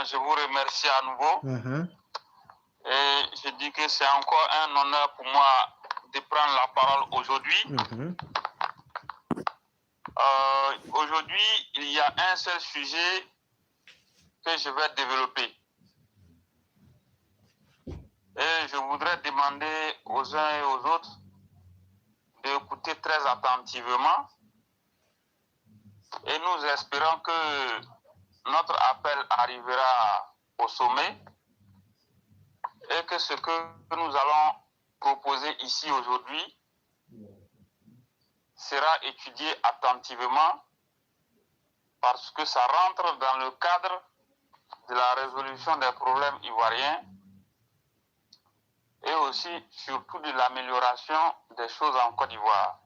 je vous remercie à nouveau. Et je dis que c'est encore un honneur pour moi de prendre la parole aujourd'hui. Aujourd'hui, il y a un seul sujet que je vais développer. Et je voudrais demander aux uns et aux autres d'écouter très attentivement. Et nous espérons que notre appel arrivera au sommet et que ce que nous allons proposer ici aujourd'hui sera étudié attentivement parce que ça rentre dans le cadre de la résolution des problèmes ivoiriens et aussi surtout de l'amélioration des choses en Côte d'Ivoire.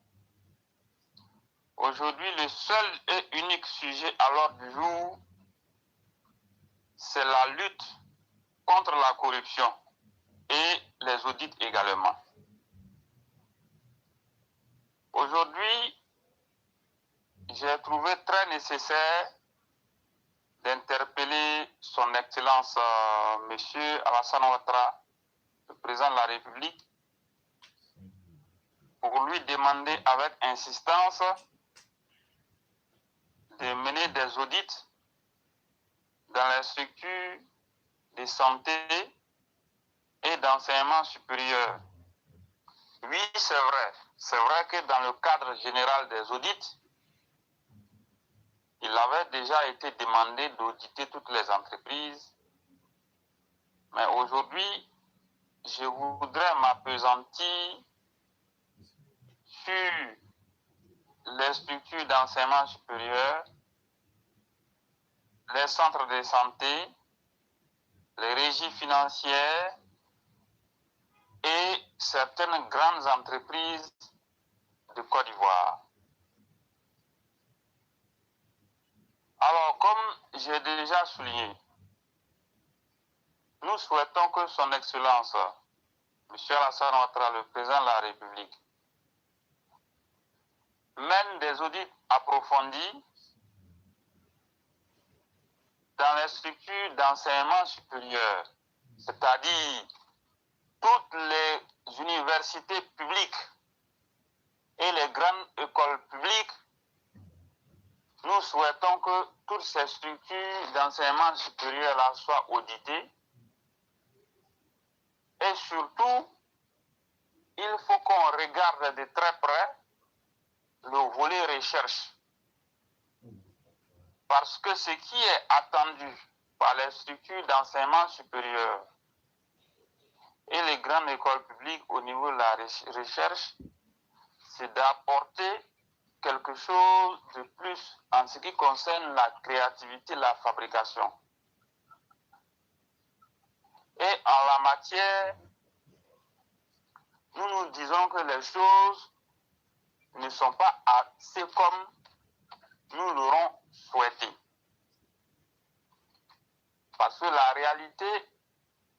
Aujourd'hui, le seul et unique sujet à l'ordre du jour, c'est la lutte contre la corruption et les audits également. Aujourd'hui, j'ai trouvé très nécessaire d'interpeller son Excellence Monsieur Alassane Ouattara, le président de la République, pour lui demander avec insistance de mener des audits dans les structures de santé et d'enseignement supérieur. Oui, c'est vrai que dans le cadre général des audits, il avait déjà été demandé d'auditer toutes les entreprises, mais aujourd'hui, je voudrais m'appesantir sur les structures d'enseignement supérieur, les centres de santé, les régies financières et certaines grandes entreprises de Côte d'Ivoire. Alors, comme j'ai déjà souligné, nous souhaitons que son Excellence, M. Alassane Ouattara, le président de la République, mène des audits approfondis dans les structures d'enseignement supérieur, c'est-à-dire toutes les universités publiques et les grandes écoles publiques. Nous souhaitons que toutes ces structures d'enseignement supérieur là soient auditées. Et surtout, il faut qu'on regarde de très près le volet recherche. Parce que ce qui est attendu par les structures d'enseignement supérieur et les grandes écoles publiques au niveau de la recherche, c'est d'apporter quelque chose de plus en ce qui concerne la créativité, la fabrication. Et en la matière, nous nous disons que les choses ne sont pas assez comme nous l'aurons souhaité. Parce que la réalité,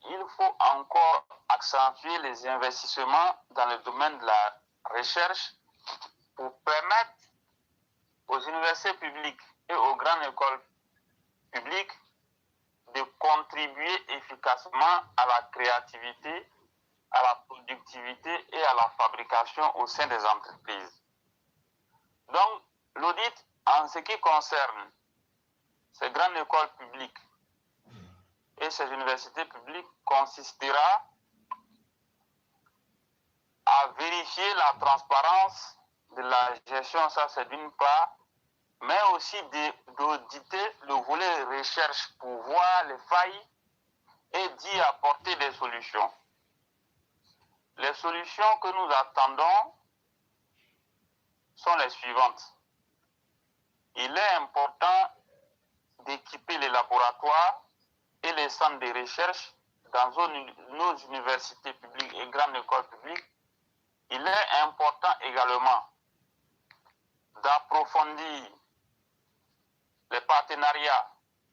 il faut encore accentuer les investissements dans le domaine de la recherche pour permettre aux universités publiques et aux grandes écoles publiques de contribuer efficacement à la créativité, à la productivité et à la fabrication au sein des entreprises. Donc, l'audit en ce qui concerne ces grandes écoles publiques et ces universités publiques consistera à vérifier la transparence de la gestion, ça c'est d'une part, mais aussi d'auditer le volet recherche pour voir les failles et d'y apporter des solutions. Les solutions que nous attendons sont les suivantes. Il est important d'équiper les laboratoires et les centres de recherche dans nos universités publiques et grandes écoles publiques. Il est important également d'approfondir les partenariats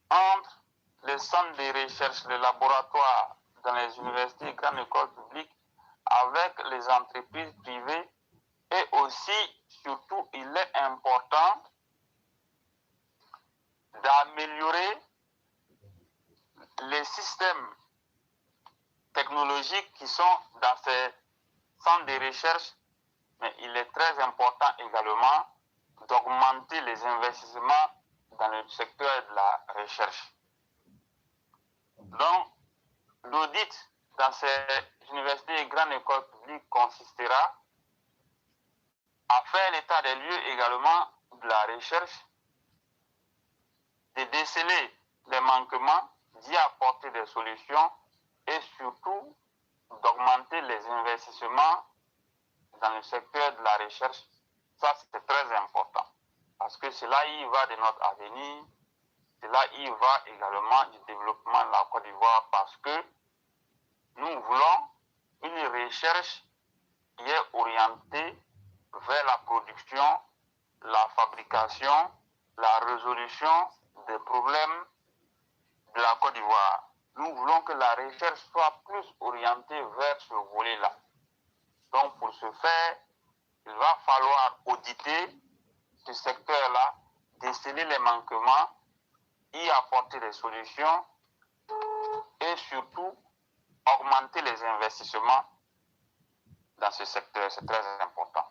entre les centres de recherche, les laboratoires dans les universités et grandes écoles publiques avec les entreprises privées et aussi, surtout, il est important d'améliorer les systèmes technologiques qui sont dans ces centres de recherche, mais il est très important également d'augmenter les investissements dans le secteur de la recherche. Donc, l'audit dans ces universités et grandes écoles publiques consistera à faire l'état des lieux également de la recherche, de déceler les manquements, d'y apporter des solutions et surtout d'augmenter les investissements dans le secteur de la recherche. Ça, c'est très important parce que cela y va de notre avenir, cela y va également du développement de la Côte d'Ivoire parce que nous voulons une recherche qui est orientée vers la production, la fabrication, la résolution des problèmes de la Côte d'Ivoire. Nous voulons que la recherche soit plus orientée vers ce volet-là. Donc, pour ce faire, il va falloir auditer ce secteur-là, déceler les manquements, y apporter des solutions et surtout augmenter les investissements dans ce secteur. C'est très important.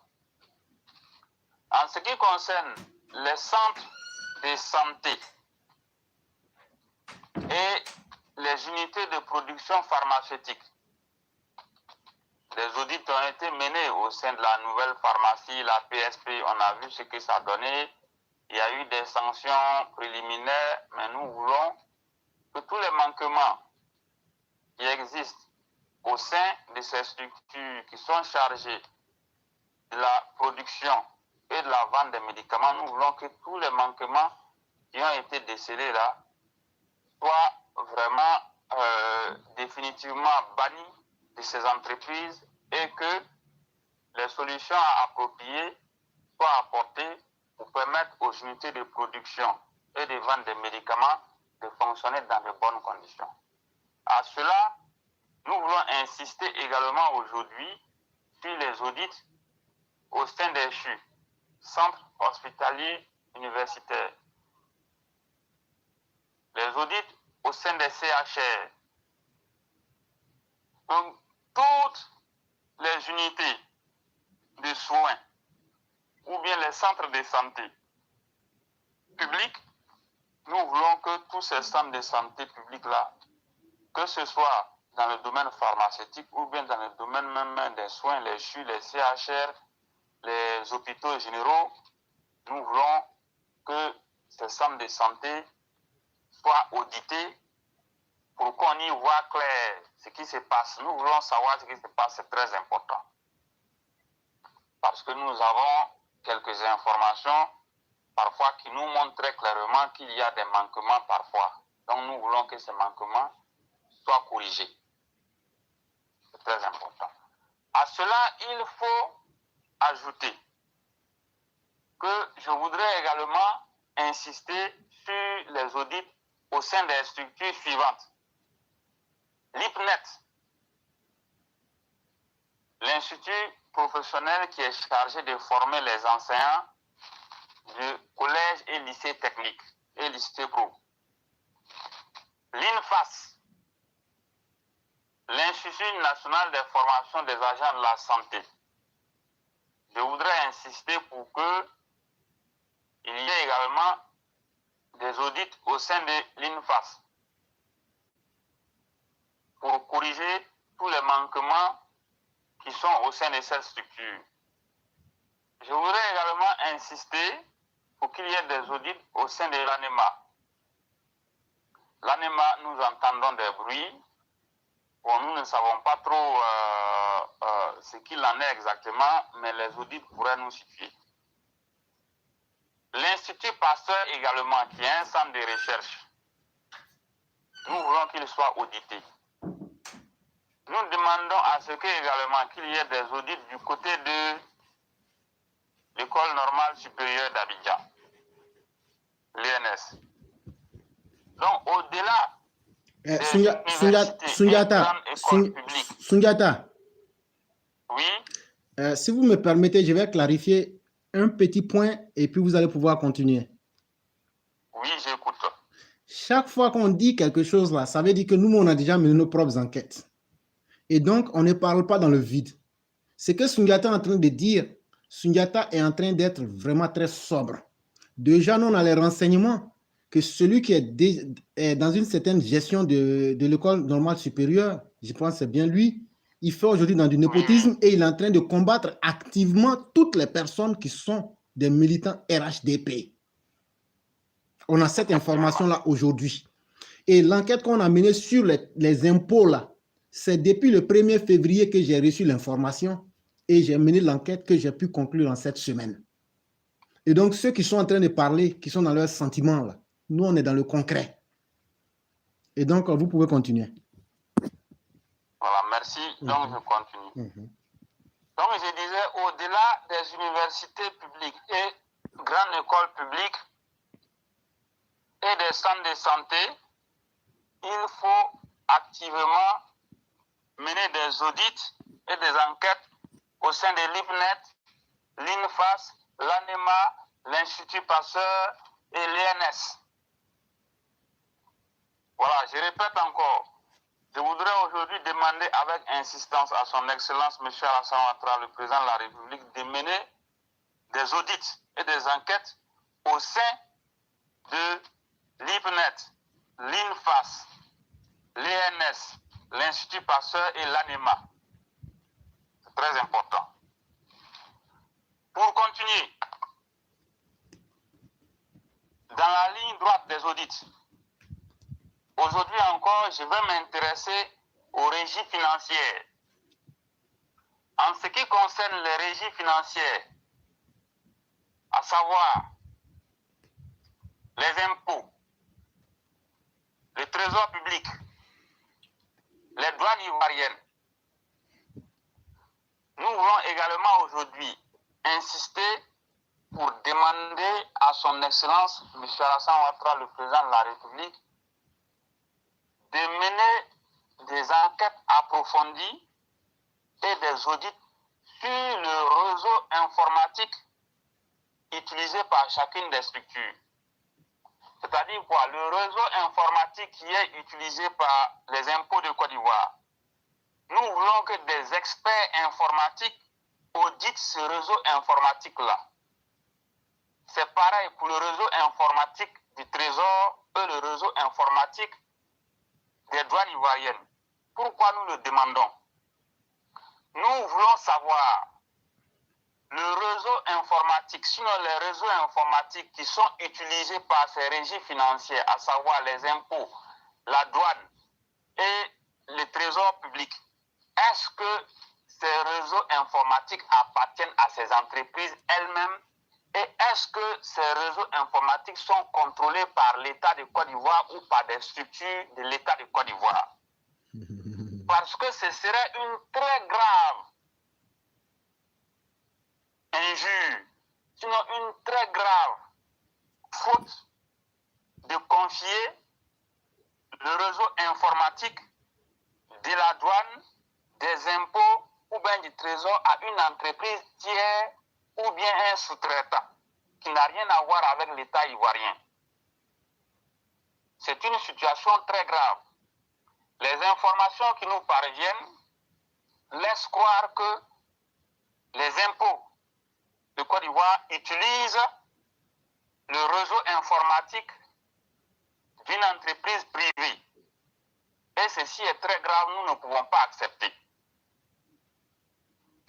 En ce qui concerne les centres de santé et les unités de production pharmaceutique, des audits ont été menés au sein de la nouvelle pharmacie, la PSP. On a vu ce que ça donnait. Il y a eu des sanctions préliminaires, mais nous voulons que tous les manquements qui existent au sein de ces structures qui sont chargées de la production et de la vente des médicaments, nous voulons que tous les manquements qui ont été décelés là soient vraiment définitivement bannis de ces entreprises et que les solutions appropriées soient apportées pour permettre aux unités de production et de vente des médicaments de fonctionner dans de bonnes conditions. À cela, nous voulons insister également aujourd'hui sur les audits au sein des CHU, centres hospitaliers universitaires. Les audits au sein des CHR. Donc, toutes les unités de soins ou bien les centres de santé publics, nous voulons que tous ces centres de santé publics-là, que ce soit dans le domaine pharmaceutique ou bien dans le domaine même des soins, les CHU, les CHR, les hôpitaux généraux, nous voulons que ces centres de santé soient audités pour qu'on y voit clair ce qui se passe. Nous voulons savoir ce qui se passe, c'est très important. Parce que nous avons quelques informations parfois qui nous montrent très clairement qu'il y a des manquements parfois. Donc nous voulons que ces manquements soient corrigés. C'est très important. À cela, il faut ajouter que je voudrais également insister sur les audits au sein des structures suivantes. L'IPNET, l'institut professionnel qui est chargé de former les enseignants du collège et lycée technique et lycée pro. L'INFAS, l'Institut national de formation des agents de la santé. Je voudrais insister pour que il y ait également des audits au sein de l'INFAS pour corriger tous les manquements qui sont au sein de cette structure. Je voudrais également insister pour qu'il y ait des audits au sein de l'ANEMA. L'ANEMA, nous entendons des bruits. Bon, nous ne savons pas trop ce qu'il en est exactement, mais les audits pourraient nous situer. L'Institut Pasteur également, qui est un centre de recherche, nous voulons qu'il soit audité. Nous demandons à ce qu'il y ait des audits du côté de l'École normale supérieure d'Abidjan, l'ENS. Donc, au-delà Sundiata, oui. Si vous me permettez, je vais clarifier un petit point et puis vous allez pouvoir continuer. Oui, j'écoute. chaque fois qu'on dit quelque chose là, ça veut dire que nous, on a déjà mené nos propres enquêtes. Et donc, on ne parle pas dans le vide. Ce que Sundiata est en train de dire, Sundiata est en train d'être vraiment très sobre. Déjà, nous, on a les renseignements que celui qui est dans une certaine gestion de l'école normale supérieure, je pense que c'est bien lui, il fait aujourd'hui dans du népotisme et il est en train de combattre activement toutes les personnes qui sont des militants RHDP. On a cette information-là aujourd'hui. Et l'enquête qu'on a menée sur les impôts, là, c'est depuis le 1er février que j'ai reçu l'information et j'ai mené l'enquête que j'ai pu conclure en cette semaine. Et donc, ceux qui sont en train de parler, qui sont dans leurs sentiments, là, nous, on est dans le concret. Et donc, vous pouvez continuer. Voilà, merci. Donc, je continue. Donc, je disais, au-delà des universités publiques et grandes écoles publiques et des centres de santé, il faut activement mener des audits et des enquêtes au sein de l'IPNET, l'INFAS, l'ANEMA, l'Institut Pasteur et l'ENS. Voilà, je répète encore. Je voudrais aujourd'hui demander avec insistance à son Excellence M. Alassane Ouattara, le Président de la République, de mener des audits et des enquêtes au sein de l'IPNET, l'INFAS, l'ENS, l'Institut Pasteur et l'ANEMA. C'est très important. Pour continuer, dans la ligne droite des audits, aujourd'hui encore, je vais m'intéresser aux régies financières. En ce qui concerne les régies financières, à savoir les impôts, le trésor public, les douanes ivoiriennes, nous voulons également aujourd'hui insister pour demander à son Excellence M. Alassane Ouattara, le Président de la République, de mener des enquêtes approfondies et des audits sur le réseau informatique utilisé par chacune des structures. C'est-à-dire quoi? Le réseau informatique qui est utilisé par les impôts de Côte d'Ivoire. Nous voulons que des experts informatiques auditent ce réseau informatique-là. C'est pareil pour le réseau informatique du Trésor et le réseau informatique des douanes ivoiriennes. Pourquoi nous le demandons? Nous voulons savoir le réseau informatique, sinon les réseaux informatiques qui sont utilisés par ces régies financières, à savoir les impôts, la douane et le trésor public. Est-ce que ces réseaux informatiques appartiennent à ces entreprises elles-mêmes? Et est-ce que ces réseaux informatiques sont contrôlés par l'État de Côte d'Ivoire ou par des structures de l'État de Côte d'Ivoire? Parce que ce serait une très grave injure, sinon une très grave faute de confier le réseau informatique de la douane, des impôts ou bien du trésor à une entreprise tiers ou bien un sous-traitant qui n'a rien à voir avec l'État ivoirien. C'est une situation très grave. Les informations qui nous parviennent laissent croire que les impôts de Côte d'Ivoire utilisent le réseau informatique d'une entreprise privée. Et ceci est très grave, nous ne pouvons pas accepter.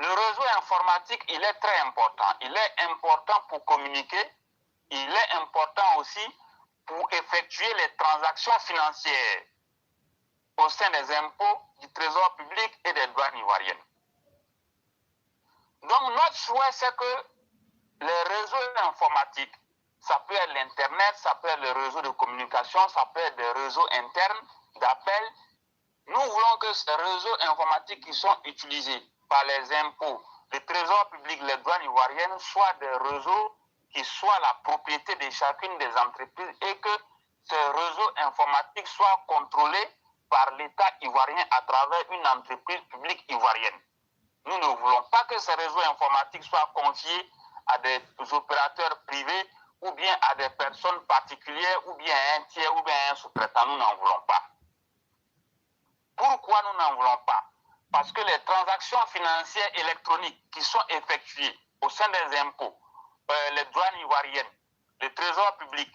Le réseau informatique, il est très important. Il est important pour communiquer. Il est important aussi pour effectuer les transactions financières au sein des impôts, du trésor public et des douanes ivoiriennes. Donc notre souhait, c'est que les réseaux informatiques, ça peut être l'Internet, ça peut être le réseau de communication, ça peut être des réseaux internes d'appel. Nous voulons que ces réseaux informatiques qui sont utilisés par les impôts, le trésor public, les douanes ivoiriennes, soient des réseaux qui soient la propriété de chacune des entreprises et que ces réseaux informatiques soient contrôlés par l'État ivoirien à travers une entreprise publique ivoirienne. Nous ne voulons pas que ces réseaux informatiques soient confiés à des opérateurs privés ou bien à des personnes particulières, ou bien à un tiers, ou bien à un sous-traitant. Nous n'en voulons pas. Pourquoi nous n'en voulons pas? Parce que les transactions financières électroniques qui sont effectuées au sein des impôts, les douanes ivoiriennes, le trésor public,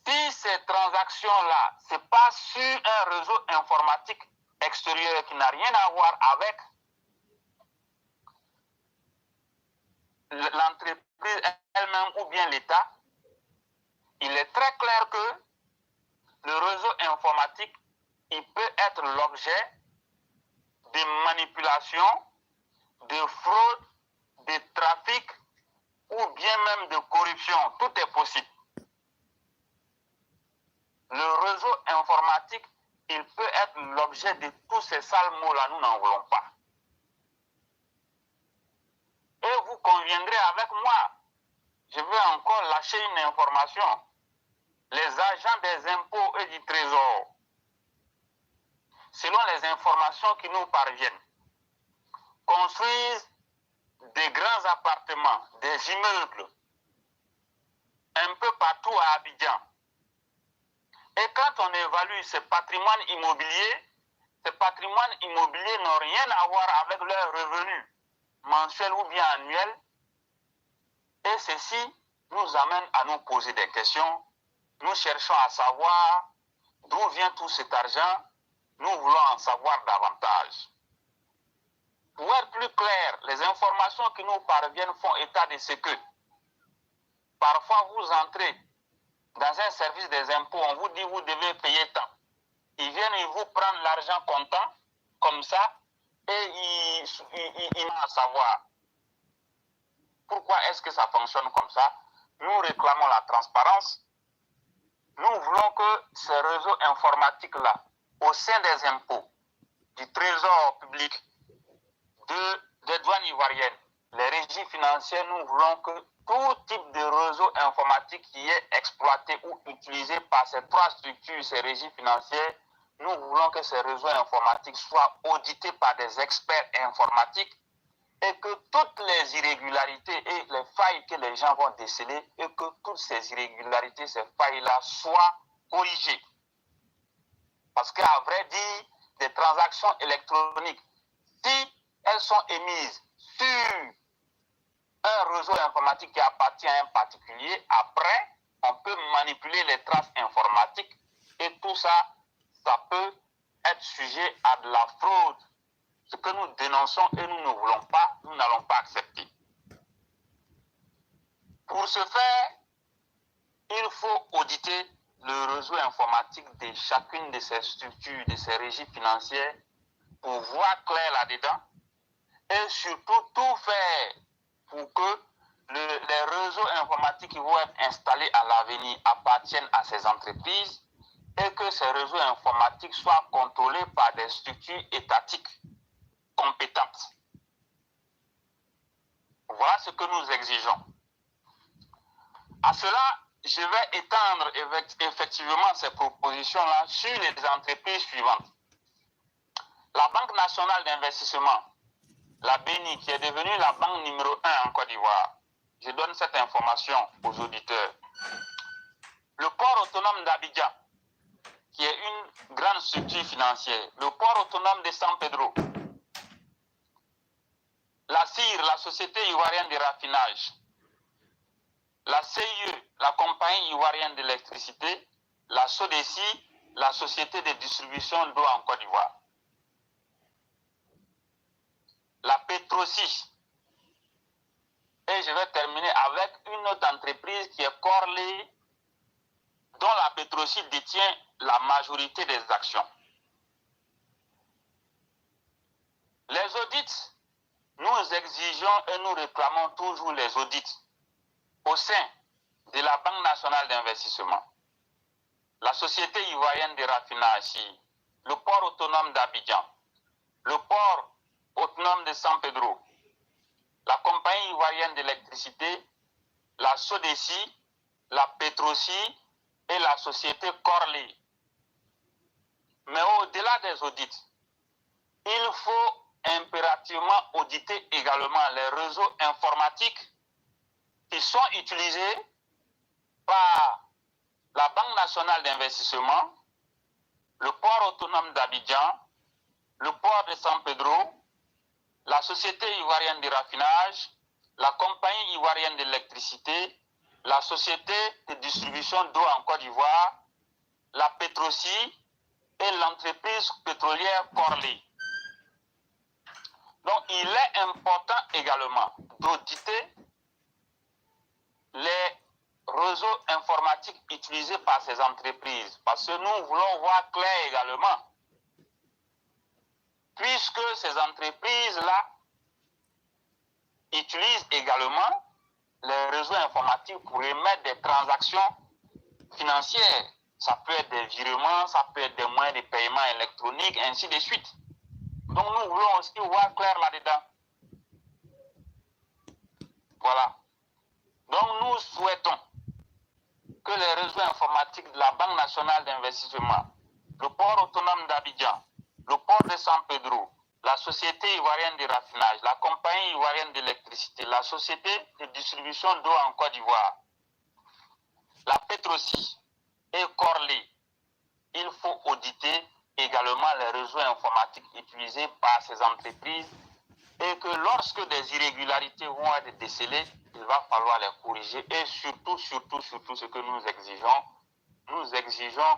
si ces transactions-là se passent sur un réseau informatique extérieur qui n'a rien à voir avec l'entreprise elle-même ou bien l'État, il est très clair que le réseau informatique, il peut être l'objet de manipulations, de fraude, de trafic ou bien même de corruption. Tout est possible. Le réseau informatique, il peut être l'objet de tous ces sales mots-là. Nous n'en voulons pas. Et vous conviendrez avec moi, je vais encore lâcher une information. Les agents des impôts et du trésor, selon les informations qui nous parviennent, construisent des grands appartements, des immeubles, un peu partout à Abidjan. Et quand on évalue ces patrimoines immobiliers n'ont rien à voir avec leurs revenus mensuels ou bien annuels. Et ceci nous amène à nous poser des questions. Nous cherchons à savoir d'où vient tout cet argent. Nous voulons en savoir davantage. Pour être plus clair, les informations qui nous parviennent font état de ce que parfois vous entrez dans un service des impôts, on vous dit vous devez payer tant. Ils viennent et vous prennent l'argent comptant, comme ça, et ils vont savoir. Pourquoi est-ce que ça fonctionne comme ça? Nous réclamons la transparence. Nous voulons que ces réseaux informatiques-là, au sein des impôts, du trésor public, des douanes ivoiriennes, les régies financières, nous voulons que tout type de réseau informatique qui est exploité ou utilisé par ces trois structures, ces régies financières, nous voulons que ces réseaux informatiques soient audités par des experts informatiques et que toutes les irrégularités et les failles que les gens vont déceler, et que toutes ces irrégularités, ces failles-là soient corrigées. Parce qu'à vrai dire, des transactions électroniques, si elles sont émises sur un réseau informatique qui appartient à un particulier, après, on peut manipuler les traces informatiques et tout ça, ça peut être sujet à de la fraude. Ce que nous dénonçons et nous ne voulons pas, nous n'allons pas accepter. Pour ce faire, il faut auditer le réseau informatique de chacune de ces structures, de ces régies financières, pour voir clair là-dedans et surtout tout faire pour que les réseaux informatiques qui vont être installés à l'avenir appartiennent à ces entreprises et que ces réseaux informatiques soient contrôlés par des structures étatiques compétentes. Voilà ce que nous exigeons. À cela, je vais étendre effectivement ces propositions-là sur les entreprises suivantes. La Banque nationale d'investissement, la BNI, qui est devenue la banque numéro 1 en Côte d'Ivoire. Je donne cette information aux auditeurs. Le port autonome d'Abidjan, qui est une grande structure financière. Le port autonome de San Pedro. La CIR, la Société ivoirienne de raffinage. La CIE, la Compagnie ivoirienne d'électricité. La SODECI, la Société de distribution d'eau en Côte d'Ivoire. La Petrosi. Et je vais terminer avec une autre entreprise qui est Corley, dont la Petrosi détient la majorité des actions. Les audits, nous exigeons et nous réclamons toujours les audits au sein de la Banque nationale d'investissement, la Société ivoirienne de raffinage, le port autonome d'Abidjan, le port autonome de San Pedro, la Compagnie ivoirienne d'électricité, la SODECI, la Petrosi et la Société Corley. Mais au-delà des audits, il faut impérativement auditer également les réseaux informatiques qui sont utilisés par la Banque nationale d'investissement, le port autonome d'Abidjan, le port de San Pedro, la Société ivoirienne de raffinage, la Compagnie ivoirienne d'électricité, la Société de distribution d'eau en Côte d'Ivoire, la Petrosi et l'entreprise pétrolière Corley. Donc, il est important également d'auditer les réseaux informatiques utilisés par ces entreprises, parce que nous voulons voir clair également, puisque ces entreprises-là utilisent également les réseaux informatiques pour émettre des transactions financières. Ça peut être des virements, ça peut être des moyens de paiement électroniques, ainsi de suite. Donc nous voulons aussi voir clair là-dedans. Voilà. Donc nous souhaitons que les réseaux informatiques de la Banque nationale d'investissement, le port autonome d'Abidjan, le port de San Pedro, la Société ivoirienne de raffinage, la Compagnie ivoirienne d'électricité, la Société de distribution d'eau en Côte d'Ivoire, la Petrosi et Corley, il faut auditer également les réseaux informatiques utilisés par ces entreprises et que lorsque des irrégularités vont être décelées, il va falloir les corriger. Et surtout, ce que nous exigeons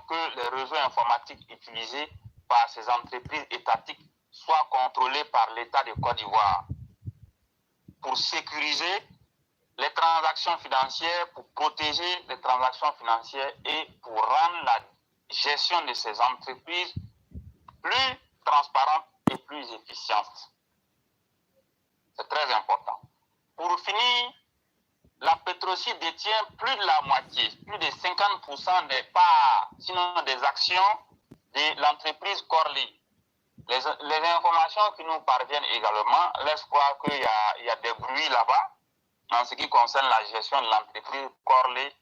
que les réseaux informatiques utilisés par ces entreprises étatiques soient contrôlés par l'État de Côte d'Ivoire pour sécuriser les transactions financières, pour protéger les transactions financières et pour rendre la gestion de ces entreprises plus transparente et plus efficiente. C'est très important. Pour finir, la Petrosi détient plus de la moitié, plus de 50% des parts, sinon des actions de l'entreprise Corley. Les informations qui nous parviennent également laissent croire qu'il y a des bruits là-bas en ce qui concerne la gestion de l'entreprise Corley.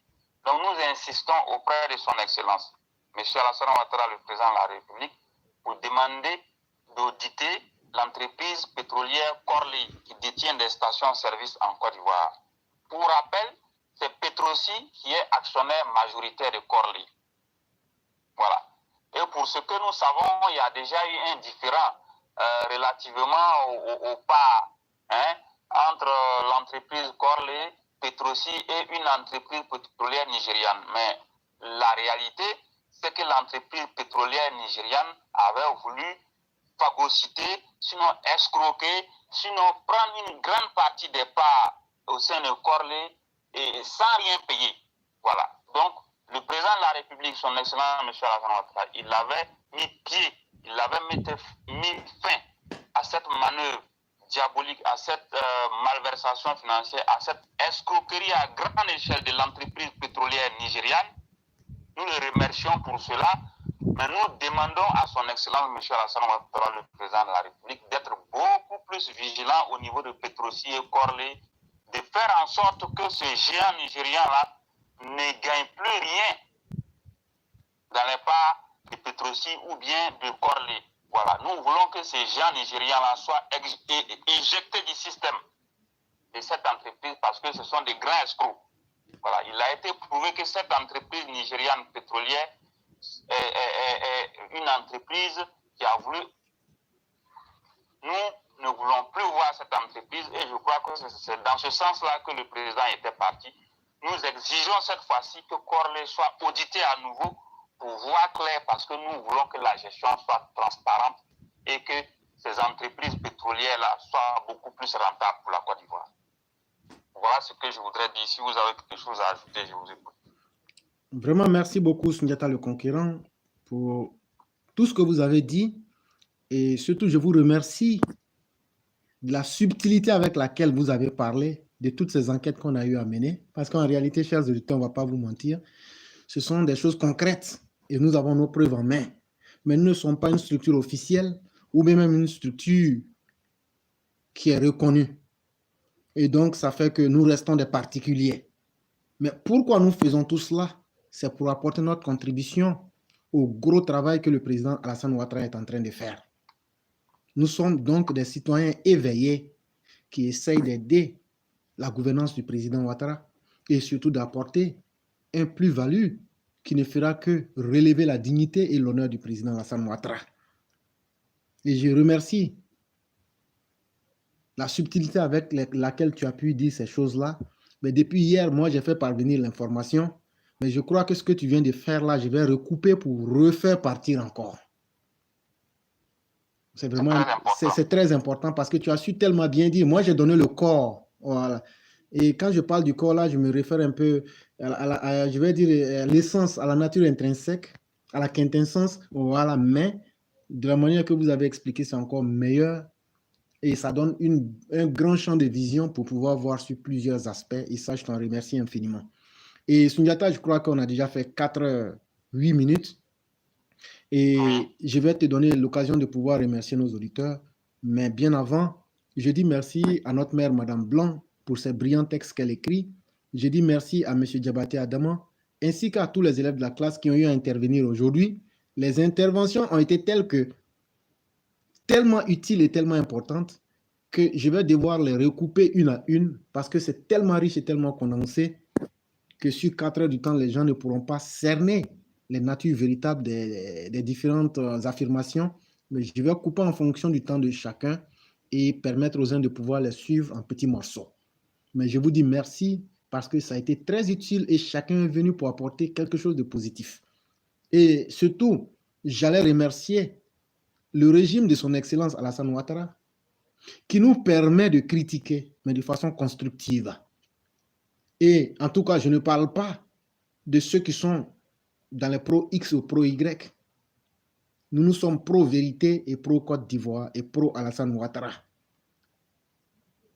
Donc nous insistons auprès de son Excellence, M. Alassane Ouattara, le président de la République, pour demander d'auditer l'entreprise pétrolière Corley qui détient des stations-service en Côte d'Ivoire. Pour rappel, c'est Petrosi qui est actionnaire majoritaire de Corley. Voilà. Et pour ce que nous savons, il y a déjà eu un différend relativement aux parts entre l'entreprise Corley, Petrosi et une entreprise pétrolière nigériane. Mais la réalité, c'est que l'entreprise pétrolière nigériane avait voulu phagocyter, sinon escroquer, sinon prendre une grande partie des parts au sein de Corley et sans rien payer. Voilà. Donc, le président de la République, son excellent M. Alassane Ouattara, il avait mis fin à cette manœuvre diabolique, à cette malversation financière, à cette escroquerie à grande échelle de l'entreprise pétrolière nigériane. Nous le remercions pour cela, mais nous demandons à son excellence M. Alassane Ouattara, le président de la République, d'être beaucoup plus vigilant au niveau de Petrosi et Corley, de faire en sorte que ce géant nigérian-là ne gagne plus rien dans les parts de Petrosi ou bien de Corley. Voilà, nous voulons que ces géants nigérians-là soient éjectés du système de cette entreprise parce que ce sont des grands escrocs. Voilà, il a été prouvé que cette entreprise nigériane pétrolière est une entreprise qui a voulu. Nous ne voulons plus voir cette entreprise et je crois que c'est dans ce sens-là que le président était parti. Nous exigeons cette fois-ci que Corley soit audité à nouveau pour voir clair parce que nous voulons que la gestion soit transparente et que ces entreprises pétrolières-là soient beaucoup plus rentables pour la Côte d'Ivoire. Voilà ce que je voudrais dire. Si vous avez quelque chose à ajouter, je vous écoute. Vraiment, merci beaucoup, Sundiata le Conquérant, pour tout ce que vous avez dit. Et surtout, je vous remercie de la subtilité avec laquelle vous avez parlé de toutes ces enquêtes qu'on a eu à mener. Parce qu'en réalité, chers auditeurs, on ne va pas vous mentir, ce sont des choses concrètes et nous avons nos preuves en main. Mais nous ne sommes pas une structure officielle ou même une structure qui est reconnue. Et donc, ça fait que nous restons des particuliers. Mais pourquoi nous faisons tout cela? C'est pour apporter notre contribution au gros travail que le président Alassane Ouattara est en train de faire. Nous sommes donc des citoyens éveillés qui essayent d'aider la gouvernance du président Ouattara et surtout d'apporter un plus-value qui ne fera que relever la dignité et l'honneur du président Alassane Ouattara. Et je remercie la subtilité avec laquelle tu as pu dire ces choses-là. Mais depuis hier, moi, j'ai fait parvenir l'information. Mais je crois que ce que tu viens de faire là, je vais recouper pour refaire partir encore. C'est vraiment c'est très important parce que tu as su tellement bien dire. Moi, j'ai donné le corps. Voilà. Et quand je parle du corps là, je me réfère un peu je vais dire, l'essence, à la nature intrinsèque, à la quintessence. Voilà. Mais de la manière que vous avez expliqué, c'est encore meilleur. Et ça donne un grand champ de vision pour pouvoir voir sur plusieurs aspects. Et ça, je t'en remercie infiniment. Et Sundiata, je crois qu'on a déjà fait 8 minutes. Et je vais te donner l'occasion de pouvoir remercier nos auditeurs. Mais bien avant, je dis merci à notre mère, Madame Blanc, pour ses brillants textes qu'elle écrit. Je dis merci à M. Diabaté Adama, ainsi qu'à tous les élèves de la classe qui ont eu à intervenir aujourd'hui. Les interventions ont été tellement utiles et tellement importantes que je vais devoir les recouper une à une parce que c'est tellement riche et tellement condensé que sur 4 heures du temps, les gens ne pourront pas cerner les natures véritables des différentes affirmations. Mais je vais couper en fonction du temps de chacun et permettre aux uns de pouvoir les suivre en petits morceaux. Mais je vous dis merci parce que ça a été très utile et chacun est venu pour apporter quelque chose de positif. Et surtout, j'allais remercier le régime de son Excellence Alassane Ouattara qui nous permet de critiquer, mais de façon constructive. Et en tout cas, je ne parle pas de ceux qui sont dans les pro-X ou pro-Y. Nous sommes pro-vérité et pro-Côte d'Ivoire et pro-Alassane Ouattara.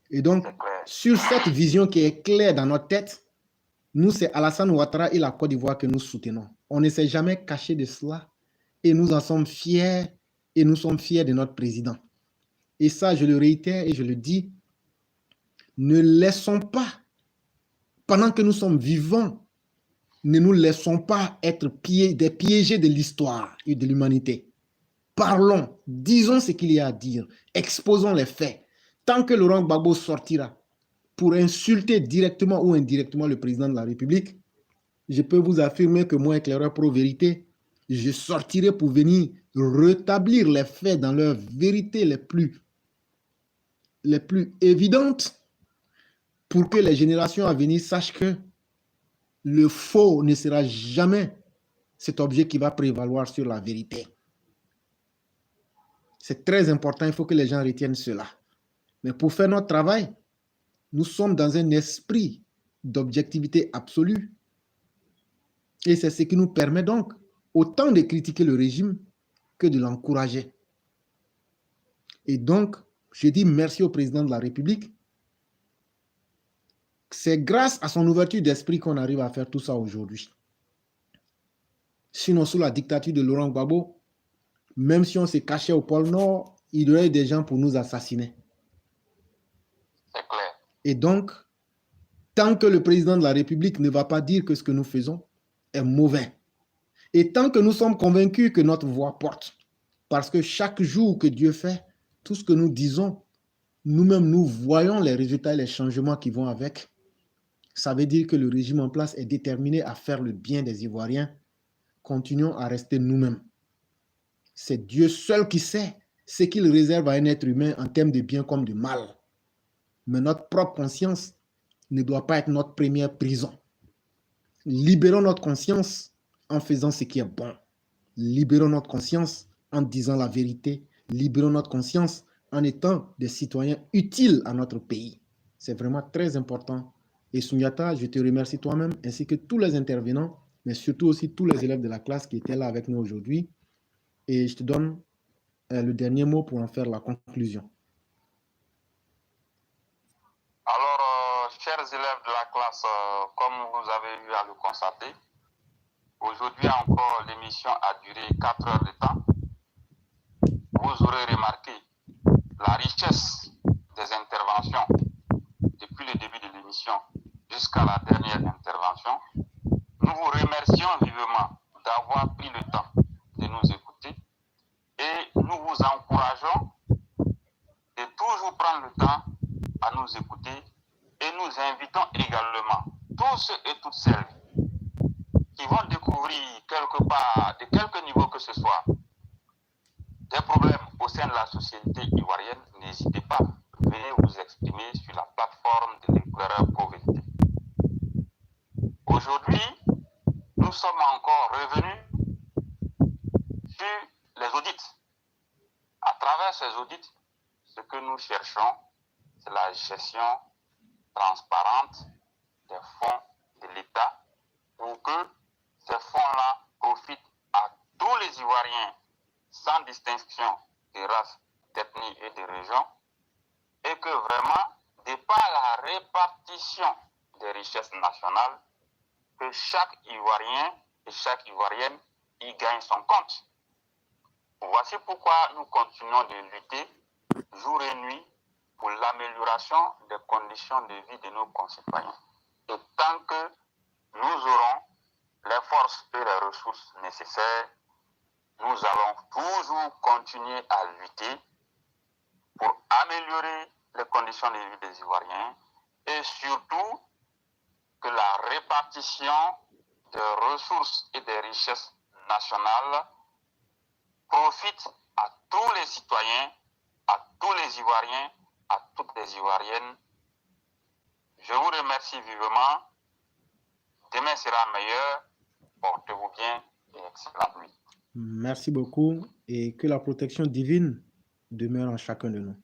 Et donc, sur cette vision qui est claire dans notre tête, nous, c'est Alassane Ouattara et la Côte d'Ivoire que nous soutenons. On ne s'est jamais caché de cela et nous en sommes fiers et nous sommes fiers de notre président. Et ça, je le réitère et je le dis, ne laissons pas, pendant que nous sommes vivants, ne nous laissons pas être des piégés de l'histoire et de l'humanité. Parlons, disons ce qu'il y a à dire, exposons les faits. Tant que Laurent Gbagbo sortira pour insulter directement ou indirectement le président de la République, je peux vous affirmer que moi, éclaireur pro-vérité, je sortirai pour venir rétablir les faits dans leur vérité les plus évidentes pour que les générations à venir sachent que le faux ne sera jamais cet objet qui va prévaloir sur la vérité. C'est très important, il faut que les gens retiennent cela. Mais pour faire notre travail, nous sommes dans un esprit d'objectivité absolue. Et c'est ce qui nous permet donc autant de critiquer le régime que de l'encourager. Et donc, je dis merci au président de la République. C'est grâce à son ouverture d'esprit qu'on arrive à faire tout ça aujourd'hui. Sinon, sous la dictature de Laurent Gbagbo, même si on se cachait au pôle Nord, il y aurait des gens pour nous assassiner. C'est clair. Et donc, tant que le président de la République ne va pas dire que ce que nous faisons est mauvais, et tant que nous sommes convaincus que notre voix porte, parce que chaque jour que Dieu fait, tout ce que nous disons, nous-mêmes, nous voyons les résultats et les changements qui vont avec. Ça veut dire que le régime en place est déterminé à faire le bien des Ivoiriens. Continuons à rester nous-mêmes. C'est Dieu seul qui sait ce qu'il réserve à un être humain en termes de bien comme de mal. Mais notre propre conscience ne doit pas être notre première prison. Libérons notre conscience en faisant ce qui est bon. Libérons notre conscience en disant la vérité. Libérons notre conscience en étant des citoyens utiles à notre pays. C'est vraiment très important. Et Sundiata, je te remercie toi-même ainsi que tous les intervenants, mais surtout aussi tous les élèves de la classe qui étaient là avec nous aujourd'hui. Et je te donne le dernier mot pour en faire la conclusion. Alors, chers élèves de la classe, comme vous avez eu à le constater, aujourd'hui encore, l'émission a duré 4 heures de temps. Vous aurez remarqué la richesse des interventions depuis le début de l'émission jusqu'à la dernière intervention. Nous vous remercions vivement d'avoir pris le temps de nous écouter et nous vous encourageons de toujours prendre le temps à nous écouter et nous invitons également tous ceux et toutes celles qui vont découvrir quelque part, de quelque niveau que ce soit, des problèmes au sein de la société ivoirienne, n'hésitez pas, venez vous exprimer sur la plateforme de l'éclaireur Pro-Vérité. Aujourd'hui, nous sommes encore revenus sur les audits. À travers ces audits, ce que nous cherchons, c'est la gestion transparente des fonds de l'État pour que ces fonds-là profitent à tous les Ivoiriens sans distinction de race, d'ethnie et de région, et que vraiment, de par la répartition des richesses nationales, que chaque Ivoirien et chaque Ivoirienne y gagne son compte. Voici pourquoi nous continuons de lutter jour et nuit pour l'amélioration des conditions de vie de nos concitoyens. Et tant que nous aurons les forces et les ressources nécessaires, nous allons toujours continuer à lutter pour améliorer les conditions de vie des Ivoiriens et surtout que la répartition des ressources et des richesses nationales profite à tous les citoyens, à tous les Ivoiriens, à toutes les Ivoiriennes. Je vous remercie vivement. Demain sera meilleur. Portez-vous bien et excellente nuit. Merci beaucoup et que la protection divine demeure en chacun de nous.